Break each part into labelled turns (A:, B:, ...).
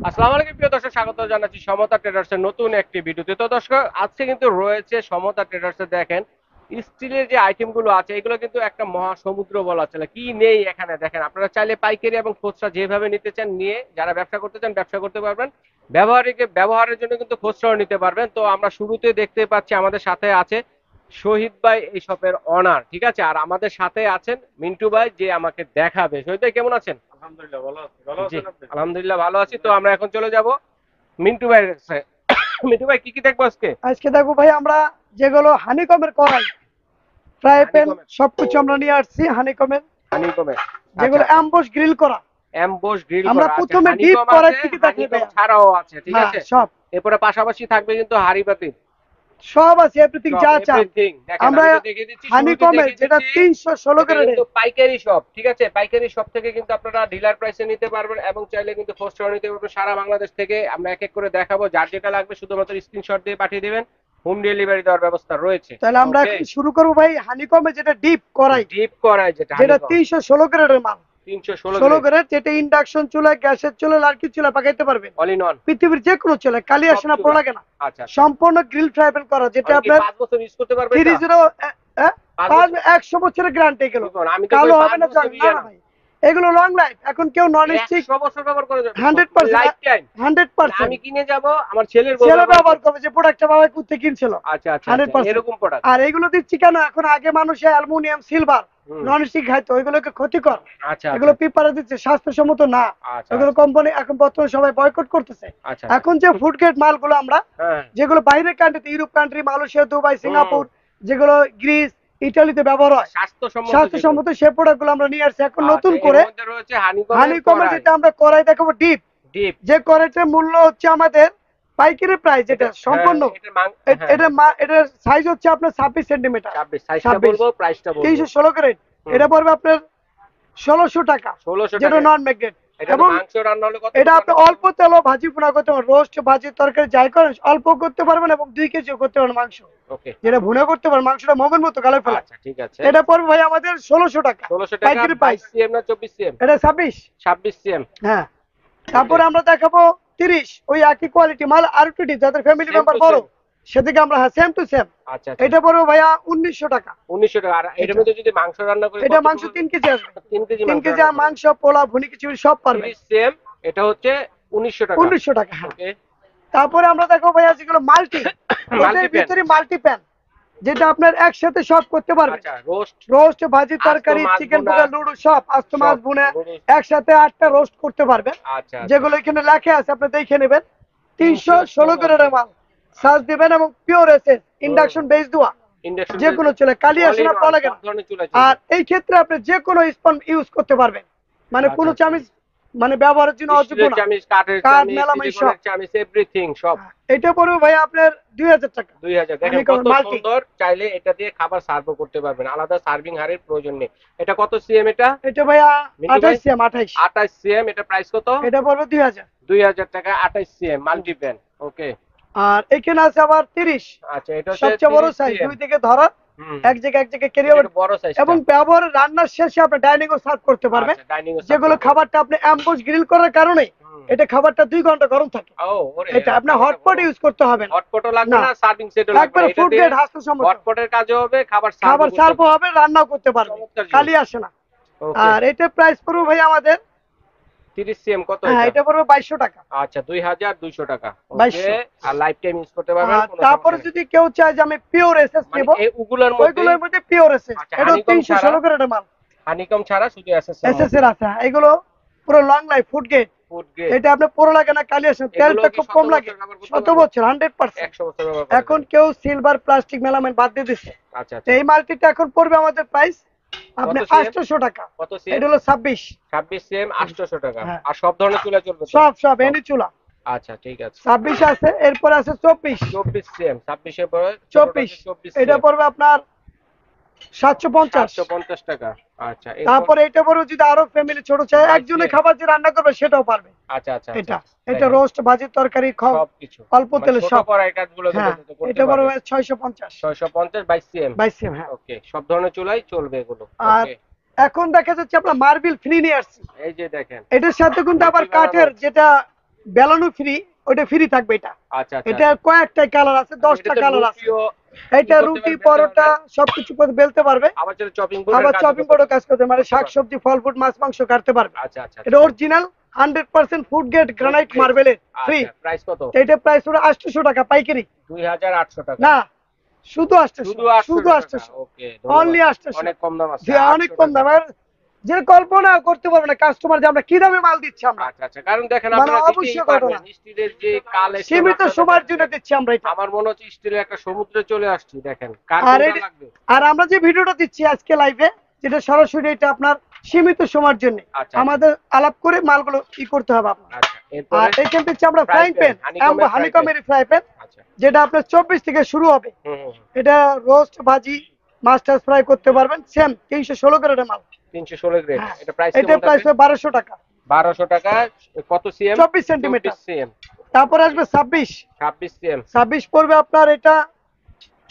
A: আসসালামু আলাইকুম প্রিয় দর্শক, স্বাগত জানাচ্ছি সমতা ট্রেডার্সের নতুন একটি ভিডিওতে। তো দর্শক, আজকে কিন্তু রয়েছে সমতা ট্রেডার্সে। দেখেন স্টিলের যে আইটেমগুলো আছে, এগুলো কিন্তু একটা মহাসমুদ্র বলা চলে। কি নেই এখানে দেখেন। আপনারা চাইলে পাইকারি এবং খুচরা যেভাবে নিতে চান নিয়ে, যারা ব্যবসা করতে চান ব্যবসা করতে পারবেন, ব্যবহারের জন্য কিন্তু খুচরাও নিতে পারবেন। তো আমরা শুরুতে দেখতে পাচ্ছি আমাদের সাথে আছে শহীদ ভাই, এই শপের অনার, ঠিক আছে। আর আমাদের সাথে আছেন মিন্টু ভাই, যে আমাকে দেখাবে। শহীদ ভাই কেমন আছেন?
B: আলহামদুলিল্লাহ ভালো আছি। ভালো
A: জি,
B: আছেন আপনি?
A: আলহামদুলিল্লাহ ভালো আছি। তো আমরা এখন চলে যাব মিন্টু ভাইয়ের কাছে। মিন্টু ভাই, কি কি দেখবো আজকে?
C: আজকে দেখো ভাই, আমরা যেগুলো হানিকমের কড়াই, ফ্রাই প্যান
A: হানিকমের,
C: সবকিছু আমরা নিয়ে আসছি হানিকমের,
A: হানিকমের। আচ্ছা
C: যেগুলো
A: আচ্ছা,
C: অ্যাম্বস গ্রিল করা।
A: এমবস গ্রিল
C: আমরা
A: করা আছে,
C: প্রথমে ডিপ
A: হানিকম
C: করার
A: আছে,
C: থেকে দেখাই
A: হানিকম
C: ভাই।
A: ছাড়াও আছে, ঠিক
C: হ্যাঁ,
A: আছে।
C: সব
A: এরপরে পাশাপাশি থাকবে কিন্তু হাড়িবাতি,
C: সব আছে, এভরিথিং
A: সব
C: যা চান।
A: এভরিথিং। দেখেন
C: আমরা
A: আমি তো দেখিয়ে দিচ্ছি, শুরুতে
C: হানিকমের
A: দেখিয়ে
C: যেটা
A: দিচ্ছি
C: 316
A: এটা
C: গ্রেডের,
A: কিন্তু পাইকারি শপ, ঠিক আছে। পাইকারি শপ থেকে কিন্তু আপনারা ডিলার প্রাইসে নিতে পারবেন এবং চাইলে কিন্তু খুচরা নিতে পারবেন সারা বাংলাদেশ থেকে। আমরা এক এক করে দেখাবো, যার যেটা লাগবে শুধুমাত্র স্ক্রিনশট দিয়ে পাঠিয়ে দিবেন। হোম ডেলিভারি দেওয়ার ব্যবস্থা রয়েছে।
C: তাহলে আমরা
A: ওকে,
C: এখন শুরু করবো ভাই। হানিকমের যেটা ডিপ করাই,
A: ডিপ করায় যেটা
C: যেটা
A: হানিকম
C: 316 গ্রেডের মাল,
A: 316
C: ষোলো
A: গ্রেড,
C: গ্রেড, যেটা ইন্ডাকশন চুলা, গ্যাসের চুলা, লার্কি চুলা পাকাইতে পারবেন।
A: অল ইন ওয়ান,
C: পৃথিবীর যে কোনো চুলা, কালি
A: সব
C: আসে না,
A: চুলা।
C: পোড়া লাগে না।
A: আচ্ছা আচ্ছা,
C: সম্পূর্ণ গ্রিল ফ্রাই প্যান করা, যেটা
A: আমি কি
C: আপনার
A: 5 বছর ইউজ করতে পারবো এটা?
C: 30
A: 5
C: পাঁচ
A: বছর?
C: 100 বছরের গ্যারান্টি এগুলো।
A: দেখুন, আমি তো
C: কালো
A: কই
C: হবে
A: 5
C: না,
A: বছর
C: জং না,
A: ইয়ে
C: না
A: না,
C: ভাই। এগুলো লং লাইফ। এখন কেউ নন স্টিক
A: 100 বছর ব্যবহার করা যাবে,
C: 100%,
A: লাইফ টাইম।
C: হান্ড্রেড
A: আমি
C: পার্সেন্ট
A: কিনে যাব, আমার ছেলের বউ
C: ছেলে
A: ব্যবহার
C: ব্যবহার
A: করবে।
C: করবে, যে প্রোডাক্টটা বাবা করতে কিনছিল।
A: আচ্ছা আচ্ছা আচ্ছা,
C: 100%।
A: এরকম প্রোডাক্ট।
C: আর এগুলো দিচ্ছি কেন, এখন আগে মানুষে অ্যালুমিনিয়াম, সিলভার,
A: হুম,
C: নন স্টিক খাইতো, ওইগুলোকে ক্ষতিকর।
A: আচ্ছা আচ্ছা
C: এগুলো পেপারে দিচ্ছে, স্বাস্থ্যসম্মত না।
A: আচ্ছা
C: এগুলো
A: আচ্ছা
C: কোম্পানি এখন বর্তমানে সবাই বয়কট করতেছে।
A: আচ্ছা আচ্ছা।
C: এখন যে ফুড গ্রেড মালগুলো আমরা,
A: হ্যাঁ,
C: যেগুলো বাইরের কান্ট্রিতে, ইউরোপ কান্ট্রি, মালয়েশিয়া, দুবাই,
A: হুম,
C: সিঙ্গাপুর, যেগুলো গ্রিস, ইটালিতে ব্যবহার হয়,
A: স্বাস্থ্যসম্মত যেগুলো।
C: স্বাস্থ্যসম্মত সে প্রোডাক্ট গুলো আমরা নিয়ে আসছি এখন
A: আচ্ছা,
C: নতুন
A: এর
C: করে।
A: মধ্যে রয়েছে হানিকমের
C: হানিকমের
A: কড়াই,
C: যেটা আমরা কড়াই দেখাবো ডিপ,
A: ডিপ।
C: যে কড়াইটার মূল্য হচ্ছে আমাদের পাইকারি প্রাইস, যেটা
A: হ্যাঁ,
C: সম্পূর্ণ
A: হ্যাঁ হ্যাঁ,
C: এটার সাইজ হচ্ছে আপনার 26 সেন্টিমিটার।
A: 26 সাইজটা
C: 26,
A: বলবো, প্রাইসটা বলবো।
C: 316 গ্রেড।
A: হুম,
C: এটা পড়বে আপনার 1600 টাকা,
A: 1600
C: যেটা
A: টাকা।
C: নন ম্যাগনেট।
A: এটা তো
C: এবং
A: মাংস রান্না হলে কত
C: এটা আপনি
A: রান্না করতে
C: অল্প তেল ভাজি পোনা করতে পারবেন, রোস্ট, ভাজি, তরকারি যাই করেন অল্প করতে পারবেন, এবং 2 কেজিও করতে পারবেন মাংস।
A: হবে? ওকে,
C: যেটা ভুনা করতে পারবেন, মাংসটা মোমের মতো গালে ফেলা।
A: আচ্ছা ঠিক আছে।
C: এটা পড়বে ভাই আমাদের 1600 টাকা
A: 1600 টাকা,
C: পাইকারি
A: 22
C: প্রাইস।
A: সিএম না 24 সিএম?
C: এটা 26।
A: 26 সিএম।
C: হ্যাঁ, তারপরে আমরা দেখাবো 30, ওই একই কোয়ালিটি মাল, আর একটু ডিপ, যাদের ফ্যামিলি
A: সেম টু
C: মেম্বার বড়,
A: সেম।
C: সেদিকে আমরা, হ্যাঁ, সেম টু সেম।
A: আচ্ছা আচ্ছা,
C: এটা পড়বে ভাইয়া 1900 টাকা।
A: 1900 টাকা। আর এটার
C: এটা
A: মধ্যে যদি মাংস রান্না করি
C: এটা
A: কত
C: মাংস
A: পড়বে?
C: 3 কেজি আসবে।
A: 3 কেজি
C: 3
A: মাংস
C: কেজি
A: রান্না করব।
C: মাংস, পোলা, ভুনি, খিচুড়ি সব পারবে।
A: 30 সিএম, এটা হচ্ছে 1900 টাকা।
C: 1900 টাকা, হ্যাঁ।
A: ওকে,
C: তারপরে আমরা দেখো ভাইয়া যেগুলো মাল্টি,
A: মাল্টি
C: এটার
A: প্যান।
C: ভিতরে মাল্টি প্যান, যেটা আপনার একসাথে সব করতে পারবে।
A: আচ্ছা, রোস্ট,
C: রোস্ট, ভাজি,
A: আস্ত
C: তরকারি,
A: মাছ
C: চিকেন
A: ভুনা,
C: পোকা, লুডো, সব আস্ত মাছ
A: সব
C: ভুনে
A: নুডলস।
C: একসাথে 8টা রোস্ট করতে পারবে।
A: আচ্ছা আচ্ছা,
C: যেগুলো এখানে লেখা আছে, আপনি দেখে নেবেন। 316
A: 316
C: গ্রেডের মাল, সার্চ দিবেন, এবং পিওর এসএস, ইন্ডাকশন বেস দেওয়া,
A: ইন্ডাকশন
C: যে কোনো চলে, কালি আসে না, পড়া লাগে
A: সব
C: না।
A: ধরনের চুলা
C: আর
A: চলবে।
C: এই ক্ষেত্রে আপনি যে কোনো স্পন ইউজ করতে পারবেন, মানে
A: আচ্ছা
C: কোনো
A: আচ্ছা,
C: চামিচ মানে ব্যবহারের জন্য অযোগ্য
A: স্টিলের
C: না।
A: চামিচ, কাঠের
C: কাঠ,
A: চামিচ,
C: মেলামাইন
A: সিলিকনের
C: সব।
A: চামিচ, এভরিথিং সব।
C: এটা পড়বে ভাই আপনার 2000 টাকা।
A: 2000। দেখেন
C: হানিকমের
A: কত
C: মাল্টি,
A: সুন্দর, চাইলে এটা দিয়ে খাবার সার্ভ করতে পারবেন, আলাদা সার্ভিং হাড়ির প্রয়োজন নেই। এটা কত সিএম এটা
C: এটা ভাইয়া
A: মিন্টু ভাই?
C: 28 সিএম, 28।
A: 28 সিএম। এটা প্রাইস কত?
C: এটা পড়বে 2000।
A: 2000 টাকা, 28 সিএম মাল্টি প্যান। ওকে,
C: আর এখানে আছে আবার 30,
A: আচ্ছা, এটা হচ্ছে
C: সবচেয়ে বড়
A: 30
C: সাইজ,
A: সিএম।
C: দুই থেকে ধরা,
A: হুম,
C: এক জায়গায় ক্যারি
A: এটা
C: হবে।
A: একটু বড় সাইজটা।
C: এবং ব্যবহার রান্নার শেষে আপনি ডাইনিং ও সার্ভ করতে পারবেন।
A: আচ্ছা, ডাইনিং এ
C: যেগুলো খাবারটা আপনি অ্যাম্বুশ গ্রিল করার কারণে এটা খাবারটা 2 ঘন্টা গরম থাকে।
A: ও ওরে,
C: এটা আপনি হটপট ইউজ করতে হবে না।
A: হটপটও লাগবে
C: না,
A: না, সার্ভিং সেটও লাগবে
C: একবারে
A: না। এটা
C: ফুড
A: দিয়ে
C: গ্রেড হাস্যসম্মত,
A: হটপটের কাজও হবে, খাবার
C: খাবার
A: সার্ভ
C: সার্ভ
A: করতে
C: হবে, রান্নাও করতে পারবে,
A: চমৎকার জিনিস।
C: খালি আসে না।
A: ওকে,
C: আর এটার প্রাইস পড়বে ভাই আমাদের,
A: 30 সিএম কত
C: হ্যাঁ,
A: এটা?
C: এটা পড়বে 2200 টাকা।
A: আচ্ছা, 2200 টাকা। ওকে,
C: 2200।
A: আর লাইফ টাইম ইউজ করতে পারবেন,
C: আর
A: কোনো
C: তারপরে
A: সমস্যা নেই।
C: যদি কেউ চায় যে আমি পিওর এসএস
A: মানে
C: নেব,
A: এই উগুলোর মধ্যে,
C: ওইগুলোর মধ্যে পিওর এসএস,
A: আচ্ছা,
C: এটা
A: হানিকম
C: 316
A: ছাড়া,
C: গ্রেডের মাল,
A: হানিকম ছাড়া শুধু এসএস এর
C: এসএস
A: মধ্যে
C: এর আছে, হ্যাঁ। এগুলো পুরো long life food grade.
A: Food grade.
C: এটা আপনার পুরো লাগে না, কালি আসে না,
A: এগুলো
C: তেলটা
A: কি
C: খুব
A: 100
C: কম
A: বছর
C: লাগে।
A: ব্যবহার করতে
C: 100
A: পারবে?
C: বছর, 100%।
A: 100 বছর ব্যবহার করা
C: এখন
A: যাবে।
C: কেউ সিলভার, প্লাস্টিক, মেলামাইন বাদ দিয়ে দিচ্ছে।
A: আচ্ছা
C: তো
A: আচ্ছা,
C: এই মাল্টিটা এখন পড়বে আমাদের প্রাইস আপনি
A: কত সিএম?
C: 800 টাকা।
A: কত সিএম?
C: এটা হলো 26।
A: 26 সিএম, 800 টাকা।
C: হ্যাঁ,
A: আর সব ধরনের চুলা চলবে তো?
C: সব
A: সব।
C: এনি চুলা।
A: আচ্ছা ঠিক আছে।
C: 26 আছে, এরপর আছে 24।
A: 24 সিএম, 26 এর পরে
C: 24
A: 24
C: এটা
A: সিএম,
C: পড়বে আপনার 750।
A: 750 টাকা। আচ্ছা, এরপর?
C: তারপরে এটা পড়বে যদি আরো ফ্যামিলি ছোট চায়, একজনে খাবার যে রান্না করবে সেটাও পারবে।
A: আচ্ছা আচ্ছা,
C: এটা এটা
A: দেখেন,
C: রোস্ট, ভাজি, তরকারি,
A: সবকিছু
C: অল্প
A: মানে
C: তেলে
A: ছোট
C: সব।
A: কড়াই কাজগুলো
C: হ্যাঁ,
A: কিন্তু করতে
C: এটা
A: পারবে।
C: পড়বে 650।
A: 650, 22 সিএম।
C: 22 সিএম, হ্যাঁ।
A: ওকে, সব ধরনের চুলাই চলবে এগুলো।
C: আর
A: ওকে,
C: এখন দেখা যাচ্ছে আমরা মার্বেল ফ্রি নিয়ে আসছি।
A: এই যে দেখেন,
C: এটার সাথে কিন্তু আবার
A: multi-color
C: কাঠের,
A: box।
C: যেটা বেলানো ফ্রি, ওটা ফ্রি থাকবে। এটা
A: আচ্ছা আচ্ছা
C: এটা কয়েকটা কালার আছে, 10টা কালার আছে। এটা রুটি পরোটা সবকিছু করে বেলতে পারবে,
A: আবার যেটা চপিং
C: আবার চপিং বোর্ডও কাজ করতে মানে শাকসবজি ফল ফ্রুট মাছ মাংস কাটতে পারবে।
A: আচ্ছা আচ্ছা
C: এটা অরিজিনাল 100% ফুড গ্রেড গ্রানাইট মার্বেলের ফ্রি।
A: প্রাইস কত?
C: এটা প্রাইস হলো 800 টাকা পাইকারি।
A: 2800 টাকা
C: না, শুধু 800, শুধু 800,
A: ওকে
C: অনলি 800।
A: অনেক কম দাম আছে,
C: অনেক কম দাম। আর যে কল্পনা করতে পারবে না কাস্টমার যে আমরা কি দামে মাল দিচ্ছি আমরা।
A: আচ্ছা আচ্ছা, কারণ দেখেন
C: মানে
A: আপনারা
C: অবশ্যই
A: দিতেই
C: ঘটনা।
A: পারবেন, স্টিলের যে কালেকশন
C: সীমিত সময়ের জন্য দিচ্ছি আমরা এটা।
A: আমার মনে হচ্ছে স্টিলের একটা সমুদ্রে চলে আসছি। দেখেন কার
C: আর
A: কোনটা লাগবে।
C: আর আমরা যে ভিডিওটা দিচ্ছি আজকে লাইভে, যেটা সরাসরি, এটা আপনার সীমিত সময়ের জন্য।
A: আচ্ছা,
C: আমাদের আলাপ করে মালগুলো কি করতে হবে আপনার।
A: আচ্ছা,
C: আর
A: এরপরে
C: এখান থেকে আমরা ফ্রাইং প্যান, হানিকমের ফ্রাই প্যান,
A: আচ্ছা
C: যেটা আপনার 24 থেকে শুরু হবে।
A: হুম হুম হুম।
C: এটা রোস্ট ভাজি মাস্টার ফ্রাই করতে পারবেন। সেম 316 গ্রেডের মাল।
A: 316 গ্রেড।
C: হ্যাঁ।
A: এটা প্রাইস
C: এটা প্রাইস 1200 টাকা।
A: 1200 টাকা। কত সিএম?
C: 24 সেন্টিমিটার।
A: সিএম।
C: তারপর আসবে 26
A: সিএম।
C: 26 পড়বে আপনার এটা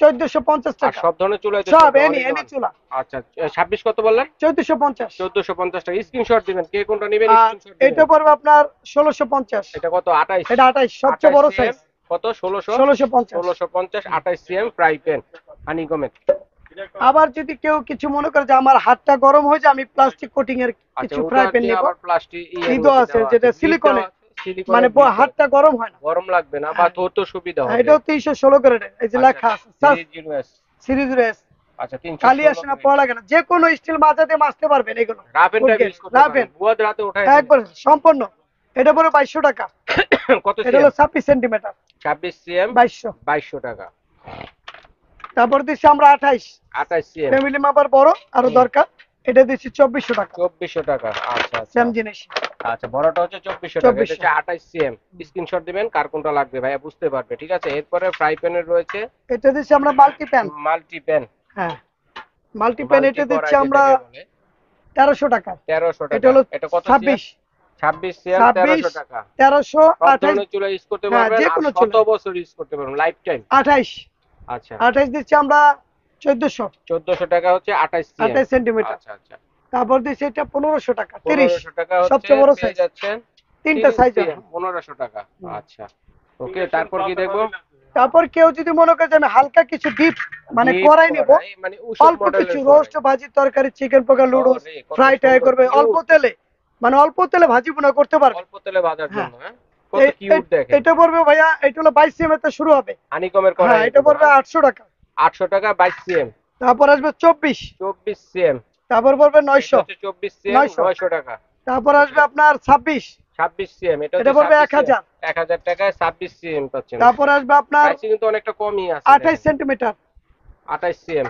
C: 1450
A: আর
C: টাকা।
A: সব ধরনের চুলা
C: সব এনি চুলা।
A: আচ্ছা 26 কত বললেন?
C: 1450।
A: 1450 টাকা। স্ক্রিনশট দিবেন, কে কোনটা নেবেন
C: আর
A: স্ক্রিনশট দিবেন।
C: এটা পড়বে আপনার 1650।
A: এটা কত? 28।
C: এটা 28 সবচেয়ে বড় সাইজ।
A: কত? 1650।
C: 1650
A: 28 সিএম ফ্রাই প্যান হানিকমের।
C: আবার যদি কেউ কিছু মনে করে যে আমার হাতটা গরম হয়ে যায়, আমি প্লাস্টিক কোটিং এর কিছু ফ্রাই প্যান নেব।
A: আবার প্লাস্টিক
C: ইদো আছে যেটা সিলিকনের, মানে হাতটা গরম হয় না,
A: গরম লাগবে না বা ধরতে সুবিধা হবে।
C: এটাও 316 গ্রেডের। এই যে লেখা আছে সিরিজ রেস।
A: আচ্ছা 316
C: খালি আসে না, পড়া লাগে না, যে কোনো স্টিল মাঝে দিয়ে মাছতে পারবেন এগুলো।
A: রাফেন টাইপ ইউজ করতে পারবেন, বুয়াদ রাতে উঠায়
C: একবার সম্পূর্ণ। এটা পড়ে 2200 টাকা।
A: কত
C: এটা হলো 26 সেন্টিমিটার।
A: 26 সিএম 2200 টাকা।
C: তারপর দিচ্ছি আমরা 28
A: সিএম
C: ফ্যামিলি মেম্বার বড় আরো দরকার, এটা দিচ্ছি 2400 টাকা।
A: 2400 টাকা। আচ্ছা
C: সেম জিনিস।
A: আচ্ছা বড়টা হচ্ছে 2400 টাকা, এটা হচ্ছে 28 সিএম। স্ক্রিনশট দিবেন কার কোনটা লাগবে ভাইয়া, বুঝতে পারবে। ঠিক আছে, এরপরে ফ্রাই প্যানের রয়েছে,
C: এটা দিচ্ছি আমরা মাল্টি প্যান।
A: হ্যাঁ
C: মাল্টি প্যান, এটা দিচ্ছি আমরা 1300 টাকা।
A: 1300 টাকা।
C: এটা হলো
A: এটা কত?
C: 26
A: সিএম 1300 টাকা।
C: 1328
A: চুলা ইউজ করতে পারবেন,
C: যে
A: আর
C: কোনো
A: কত বছর ইউজ করতে পারবেন, লাইফ টাইম।
C: 28।
A: আচ্ছা
C: 28 দিচ্ছি আমরা 1400
A: টাকা হচ্ছে 28
C: সেন্টিমিটার।
A: আচ্ছা আচ্ছা।
C: তারপর দিচ্ছি এটা 1500 টাকা।
A: 1500 টাকা হচ্ছে
C: সবচেয়ে বড় সাইজ
A: যাচ্ছেন,
C: তিনটা সাইজ
A: 1500 টাকা। আচ্ছা ওকে, তারপর কি দেখবো?
C: তারপর কেউ যদি মনে করে যে আমি হালকা কিছু ডিপ মানে করাই নেব,
A: মানে
C: অল্প কিছু রোস্ট ভাজি তরকারি চিকেন পোকা লুডুস ফ্রাই ট্রাই করবে অল্প তেলে, মানে অল্প তেলে ভাজি বোনা করতে পারবে,
A: অল্প তেলে ভাজার জন্য। হ্যাঁ কত কিউট দেখেন।
C: এটা পড়বে ভাইয়া, এটা হলো 22 সিএম এর শুরু হবে
A: হানিকমের করা।
C: হ্যাঁ, এটা পড়বে 800 টাকা।
A: 800 টাকা 22 সিএম।
C: তারপর আসবে 24
A: সিএম।
C: তারপর পড়বে 900।
A: 24 সিএম 900 টাকা।
C: তারপর আসবে আপনার 26
A: সিএম।
C: এটা পড়বে 1000
A: টাকায় 26 সিএম পাচ্ছেন।
C: তারপর আসবে আপনার
A: প্রাইস কিন্তু অনেকটা কমই আছে।
C: 28 সেন্টিমিটার।
A: 28 সিএম।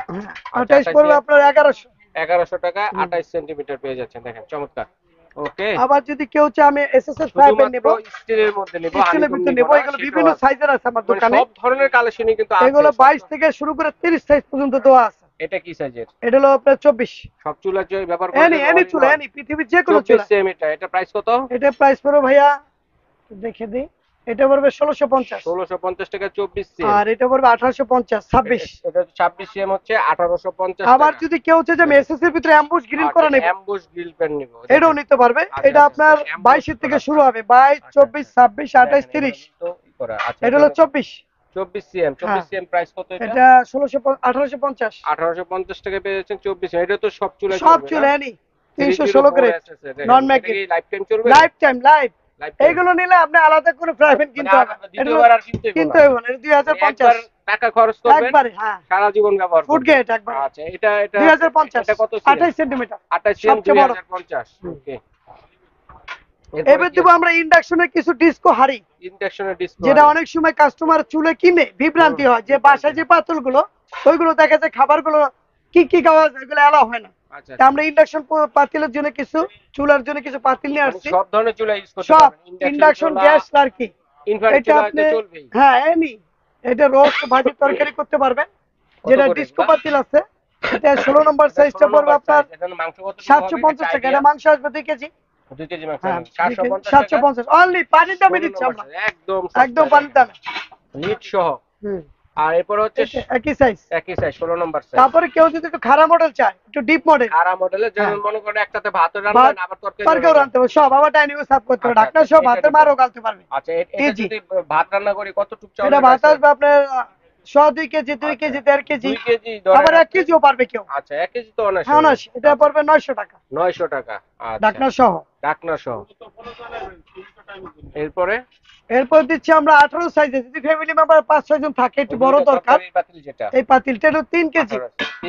C: 28 পড়বে আপনার
A: 1100 টাকা 28 সেন্টিমিটার পেয়ে যাচ্ছেন। দেখেন চমৎকার। ওকে,
C: আবার যদি কেউ চায় আমি এসএসএস ফ্রাই প্যান নেব,
A: স্টিলের মধ্যে নেব,
C: স্টিলের ভিতরে নেব, এগুলো বিভিন্ন সাইজের আছে আমার দোকানে।
A: সব ধরনের কালেকশনই কিন্তু আছে।
C: এগুলো 22 থেকে শুরু করে 30 সাইজ পর্যন্ত দেওয়া আছে।
A: এটা কি সাইজের?
C: এটা হলো আপনার 24
A: সব চুলা যে ব্যবহার করা যায়,
C: এনি চুলা, এনি পৃথিবীর যে কোনো চুলা।
A: 24 সিএম। এটা প্রাইস কত?
C: এটা প্রাইস পড়বে ভাইয়া দেখে দিই, এটা পড়বে 1650
A: টাকা 24 সিএম।
C: আর এটা পড়বে 1850 26।
A: এটা 26 সিএম হচ্ছে 1850
C: আবার যদি কেউ চায় যে আমি এসএস এর ভিতরে অ্যাম্বুশ গ্রিল করা নেব,
A: অ্যাম্বুশ গ্রিল প্যান নিব,
C: এটাও নিতে পারবে। এটা আপনার 22 থেকে শুরু হবে, 22 24 26 28 30। এটা হলো 24
A: সিএম। 24 সিএম প্রাইস কত?
C: এটা 1850
A: টাকা পেয়ে যাচ্ছেন 24। এটা তো সব চুলা,
C: সব চুলা any 316 grade non magnet,
A: life time চলবে।
C: Life time live. এইগুলো নিলে আপনি আলাদা করে ফ্রাই প্যান কিনতে হবে,
A: দ্বিতীয়বার আর কিনতে
C: হবে না। 2050
A: টাকা খরচ করবেন
C: একবারে, হ্যাঁ
A: সারা জীবন ব্যবহার করবেন।
C: ফুড গ্রেড একবার।
A: আচ্ছা এটা
C: 2050
A: এটা কত?
C: 28 সেন্টিমিটার
A: 28 সিএম 2050। ওকে,
C: এবার দিব আমরা ইন্ডাকশনের কিছু ডিস্কো হাড়ি।
A: ইন্ডাকশনের ডিস্কো,
C: যেটা অনেক সময় কাস্টমার চুলে কিনে বিভ্রান্তি হয় যে বাসায় যে পাতিলগুলো, ওইগুলো দেখা যায় খাবারগুলো কি খাওয়া যায়, এগুলো এলাও হয় না। তা আমরা ইন্ডাকশন পাতিলের জন্য কিছু, চুলার জন্য কিছু পাতিল নিয়ে আসছি।
A: সব ধরনের চুলা ইউজ করতে
C: সব
A: পারবেন,
C: ইন্ডাকশন গ্যাস আর কি,
A: এটা আপনি চলবেই।
C: হ্যাঁ এনি, এটা রোস্ট ভাজি তরকারি করতে পারবেন। যেটা ডিস্কো পাতিল আছে, এটা 16 নম্বর সাইজটা পড়বে আপনার 750 টাকা। এটা মাংস আসবে 2 কেজি।
A: 2 কেজি মাংস
C: 750 অনলি। পানির দামে দিচ্ছি আমরা,
A: একদম
C: একদম পানির দামে
A: লিড সহ। আর এরপর হচ্ছে
C: একই সাইজ।
A: 16 নম্বর সাইজ।
C: তারপরে কেউ যদি একটু খারাপ মডেল চায়, একটু ডিপ মডেল,
A: খারাপ মডেলের যেমন
C: হ্যাঁ।
A: মনে করেন একটাতে ভাত রান্নাবেন আবার
C: তরকারিও রাঁধতে পারবে, সব আবার ডাইনিং সার্ভ করতে পারবে,
A: আচ্ছা,
C: ঢাকনা
A: আচ্ছা,
C: সহ
A: এটা
C: ভাতের
A: নিতে
C: মারও গালতে পারবে।
A: আচ্ছা, এটা
C: জি।
A: যদি ভাত রান্না করি কতটুকু চাউল?
C: এটা ভাত আসবে আপনার 2 কেজি, 2 কেজি, 1.5 কেজি,
A: 2 কেজি
C: আবার 1 কেজিও পারবে কেউ।
A: আচ্ছা, 1 কেজি তো অনেক।
C: হ্যাঁ, এটা পড়বে 900 টাকা,
A: 900 টাকা। আচ্ছা,
C: ঢাকনা সহ।
A: ঢাকনা সহ। এরপরে
C: এরপর দিচ্ছি আমরা 18 সাইজে, যদি ফ্যামিলি মেম্বার 5-6 জন থাকে, একটু বড় দরকার।
A: এই পাতিল যেটা,
C: এই পাতিলটা হলো 3 কেজি,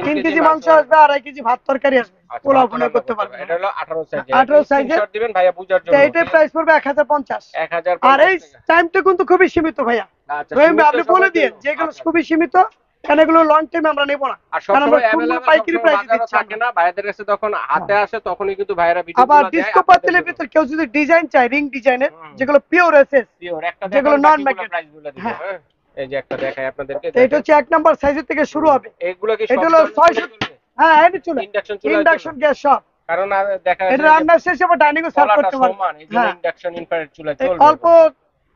C: 3 কেজি মাংস আসবে, 2.5 কেজি ভাত তরকারি আসবে,
A: আচ্ছা,
C: পোলাও
A: ভাত
C: ভুনা
A: রান্না
C: করতে পারবে।
A: এটা হলো 18 সাইজে।
C: 18 সাইজে
A: স্ক্রিনশট দিবেন ভাইয়া বুঝার জন্য।
C: এইটার প্রাইস পড়বে 1050।
A: 1050
C: আর এই টাইমটা কিন্তু খুবই সীমিত ভাইয়া।
A: আচ্ছা,
C: রহিম ভাই,
A: সীমিত
C: আপনি বলে
A: সময়ের
C: দিন
A: জন্য।
C: যেগুলো
A: আচ্ছা,
C: খুবই সীমিত, কারণ এগুলো লং টাইম আমরা নেব না,
A: আর
C: কারণ
A: সবসময়
C: আমরা ফুল
A: অ্যাভেলেবল
C: পাইকারি প্রাইসে
A: বাজারে
C: দিচ্ছি
A: থাকে
C: আমরা।
A: না, ভাইয়াদের কাছে তখন হাতে আসে তখনই কিন্তু ভাইয়ারা ভিডিওগুলো
C: আবার
A: দেয়
C: ডিস্কো
A: আপনাদের
C: পাতিলের
A: জন্য।
C: ভিতর কেউ যদি ডিজাইন চায়, রিং ডিজাইনের,
A: হুম।
C: যেগুলো পিওর এসএস,
A: পিওর একটা
C: যেগুলো
A: দেখান,
C: নন
A: বাকিগুলো
C: ম্যাগনেট।
A: প্রাইসগুলো দিব।
C: হ্যাঁ,
A: হ্যাঁ, এই যে একটা দেখাই আপনাদেরকে,
C: তো এটা হচ্ছে 1 নাম্বার সাইজের থেকে শুরু হবে।
A: এগুলো কি
C: এটা
A: সব
C: হলো
A: ধরনের
C: 600।
A: চুলা?
C: হ্যাঁ, এটা চুলা,
A: ইন্ডাকশন চুলা,
C: ইন্ডাকশন গ্যাস সব।
A: কারণ আর দেখা
C: এটা
A: যাচ্ছে যে
C: রান্নার শেষে আবার ডাইনিং সার্ভ
A: তলাটা
C: করতে পারবে।
A: সমান, এইজন্য
C: হ্যাঁ,
A: ইন্ডাকশন ইনফ্রারেড চুলা
C: এই
A: চলবে।
C: অল্প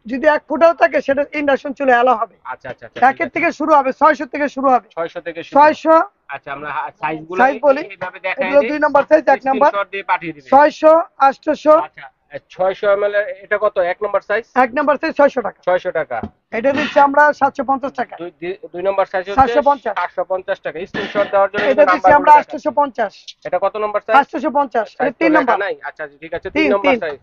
C: যদি 1 ফুটাও থাকে, সেটা ইন্ডাকশন চুলা এলো হবে।
A: আচ্ছা, আচ্ছা, আচ্ছা,
C: একের থেকে শুরু হবে, 600 থেকে শুরু হবে।
A: 600 থেকে শুরু।
C: 600
A: আচ্ছা, আমরা সাইজগুলো
C: সাইজ বলি,
A: এইভাবে দেখাই
C: এগুলো
A: দিই,
C: 2 নাম্বার সাইজ, 1 নাম্বার
A: স্ক্রিনশট দিয়ে পাঠিয়ে দিবেন।
C: 600, 800।
A: আচ্ছা, 600 ml এর এটা কত? 1 নম্বর সাইজ
C: 1 নাম্বার সাইজ 600 টাকা।
A: 600 টাকা।
C: এটা দিচ্ছি আমরা 750 টাকা।
A: 2 নম্বর সাইজ হচ্ছে
C: 750
A: 750 টাকা। স্ক্রিনশট দেওয়ার জন্য
C: এটা দিচ্ছি
A: নাম্বার
C: আমরা 850।
A: এটা কত নম্বর সাইজ?
C: 850, এটা
A: সাইজ
C: 3
A: লেখা
C: নাম্বার।
A: নাই। আচ্ছা, ঠিক আছে, 3
C: তিন,
A: নম্বর
C: তিন।
A: সাইজ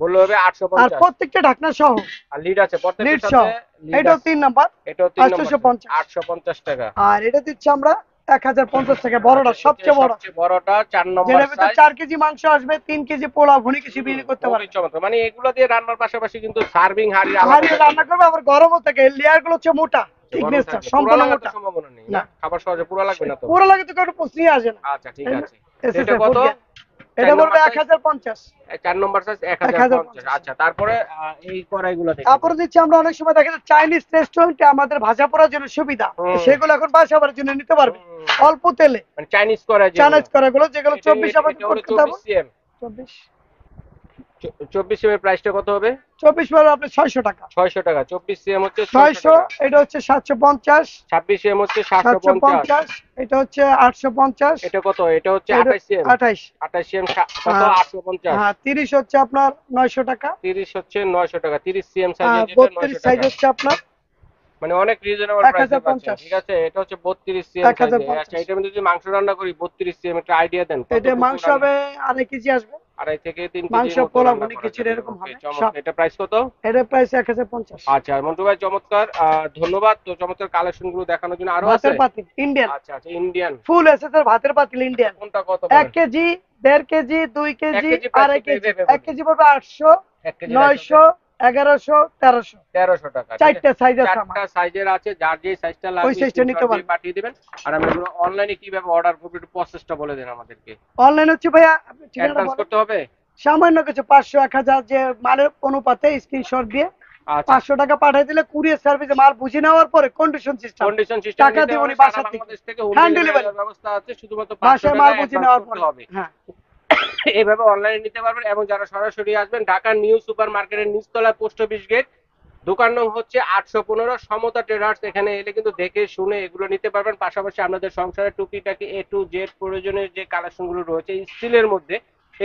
A: বললে হবে
C: আর
A: 850।
C: প্রত্যেকটা ঢাকনা সহ,
A: আর লিড আছে
C: লিড
A: প্রত্যেকটার
C: সহ,
A: সাথে, লিড
C: এটাও
A: আছে।
C: 3 নাম্বার,
A: এটাও 3 নম্বর
C: 850।
A: 850 টাকা।
C: আর এটা দিচ্ছি আমরা 1050 টাকা, বড়টা, সবচেয়ে বড়,
A: সবচেয়ে বড়টা 4 নম্বর
C: যেটার ভিতর
A: সাইজ।
C: 4 কেজি মাংস আসবে, 3 কেজি পোলাও ভুনি কিছু বিক্রি করতে
A: খুবই
C: পারবে।
A: চমৎকার। মানে এগুলো দিয়ে রান্নার পাশাপাশি কিন্তু সার্ভিং হাড়ি
C: হাঁড়ি রান্না করবে, আবার গরমও থাকে, লেয়ার গুলো হচ্ছে মোটা, থিকনেসটা সম্পূর্ণ মোটা।
A: সম্ভাবনা নেই
C: না,
A: না, খাবার সহজে পুরো লাগবে না তো।
C: পুরো লাগে তো কেউ প্রশ্নই আসে না।
A: আচ্ছা, ঠিক আছে।
C: এসএসএ
A: এটা কত?
C: এটা বলবে
A: 4 নম্বর
C: 1050।
A: 4 নম্বর সাইজ 1050। আচ্ছা, তারপরে এই কড়াইগুলো দেখি।
C: তারপরে দিচ্ছি আমরা অনেক সময় দেখা যায় চাইনিজ রেস্টুরেন্টে আমাদের ভাজা পোড়ার জন্য সুবিধা, তো সেগুলো এখন বাসা বাড়ার জন্য নিতে পারবে অল্প তেলে।
A: মানে চাইনিজ কড়াই,
C: চাইনিজ কড়াইগুলো যেগুলো 24 আমাদের করতে দাও।
A: 24 সিএম। 24 সিএম এর প্রাইসটা কত হবে?
C: 24 বলে আপনি 600 টাকা।
A: 600 টাকা। 24 সিএম হচ্ছে
C: 600, এটা হচ্ছে 750।
A: 26 সিএম হচ্ছে 750।
C: 750, এটা হচ্ছে 850।
A: এটা কত? এটা হচ্ছে 28 সিএম।
C: 28।
A: 28 সিএম কত? 850।
C: হ্যাঁ, 30 হচ্ছে আপনার 900 টাকা।
A: 30 হচ্ছে 900 টাকা। 30 সিএম
C: আর
A: সাইজের যেটা
C: 32
A: 900
C: সাইজ
A: টাকা।
C: হচ্ছে আপনার
A: মানে অনেক রিজনেবল প্রাইসে পাচ্ছেন।
C: 1050।
A: ঠিক আছে, এটা হচ্ছে 32 সিএম সাইজে।
C: 1050।
A: আচ্ছা, এটা যদি মাংস রান্না করি 32 সিএম, একটা আইডিয়া দেন।
C: এটা মাংস হবে 2.5 কেজি আসবে,
A: 2.5 থেকে 3
C: মাংস
A: কেজি মতো
C: পোলাও
A: রান্না
C: ভুনি
A: করা
C: খিচুড়ি
A: যাবে।
C: এরকম
A: ওকে,
C: হবে
A: চমৎকার।
C: সব।
A: এটা প্রাইস কত?
C: এটা প্রাইস 1050।
A: আচ্ছা, মন্টু ভাই চমৎকার, ধন্যবাদ। তো চমৎকার কালেকশন গুলো দেখানোর জন্য আরো আছে।
C: ভাতের পাতিল ইন্ডিয়ান,
A: আচ্ছা, আচ্ছা, ইন্ডিয়ান
C: ফুল এসএসএর ভাতের পাতিল ইন্ডিয়ান।
A: কোনটা কত?
C: 1 KG, 1.5 KG, 2 KG,
A: KG price
C: 2.5
A: কত
C: কেজি।
A: এইভাবে
C: 1 কেজি পড়বে 800,
A: 1 কেজি
C: 900, 1100, 1300।
A: 1300 টাকা।
C: 4টা সাইজ আছে আমার।
A: 4টা সাইজের আছে, যার যে সাইজটা লাগবে
C: ওই সাইজটা নিতে
A: স্ক্রিনশট দিয়ে
C: পারবেন।
A: পাঠিয়ে দিবেন। আর আমি এগুলো অনলাইনে কিভাবে অর্ডার করব একটু প্রসেসটা বলে দেন আমাদেরকে।
C: অনলাইন হচ্ছে ভাইয়া, আপনি ঠিকানাটা
A: অ্যাডভান্স
C: বলেন।
A: করতে হবে?
C: সামান্য কিছু 500, 1000 যে মালের অনুপাতে স্ক্রিনশট দিয়ে
A: আচ্ছা,
C: 500 টাকা পাঠিয়ে দিলে কুরিয়ার সার্ভিসে মাল বুঝে নেওয়ার পরে কন্ডিশন সিস্টেম,
A: কন্ডিশন সিস্টেম
C: টাকা
A: নিতে
C: দেবনি
A: হবে।
C: বাসা
A: সারা
C: থেকে,
A: বাংলাদেশ থেকে হোম
C: হ্যান্ড
A: ডেলিভারি
C: ডেলিভারি,
A: ব্যবস্থা আছে, শুধুমাত্র 500
C: বাসায়
A: টাকা
C: মাল বুঝে
A: অ্যাডভান্স
C: নেওয়ার
A: করতে
C: পরে।
A: হবে।
C: হ্যাঁ,
A: এইভাবে অনলাইনে নিতে পারবেন। এবং যারা সরাসরি আসবেন, ঢাকার নিউ সুপার মার্কেটের নিচতলা পোস্ট অফিস গেট, দোকান নং হচ্ছে 815 সমতা ট্রেডার্স। এখানে এলে কিন্তু দেখে শুনে এগুলো নিতে পারবেন। পাশাপাশি আপনাদের সংসারের টুকিটাকি A to Z প্রয়োজনের যে কালেকশন গুলো রয়েছে স্টিলের মধ্যে,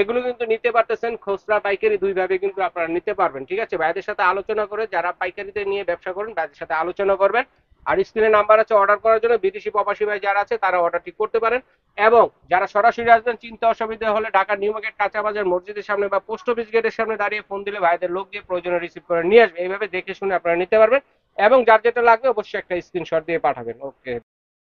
A: এগুলো কিন্তু নিতে পারতেছেন। খুচরা পাইকারি দুই ভাবে কিন্তু আপনারা নিতে পারবেন। ঠিক আছে, ভাইদের সাথে আলোচনা করে, যারা পাইকারিতে নিয়ে ব্যবসা করেন ভাইদের সাথে আলোচনা করবেন। আর স্ক্রিনে নাম্বার আছে অর্ডার করার জন্য। বিদেশি প্রবাসী ভাই যারা আছে তারা অর্ডারটি করতে পারেন। এবং যারা সরাসরি আসবেন, চিন্তা অসুবিধা হলে ঢাকা নিউ মার্কেট কাঁচা বাজার মসজিদের সামনে বা পোস্ট অফিস গেটের সামনে দাঁড়িয়ে ফোন দিলে ভাইদের লোক দিয়ে প্রয়োজনে রিসিভ করে নিয়ে আসবে। এইভাবে দেখে শুনে আপনারা নিতে পারবেন। এবং যার যেটা লাগবে অবশ্যই একটা স্ক্রিনশট দিয়ে পাঠাবেন। ওকে।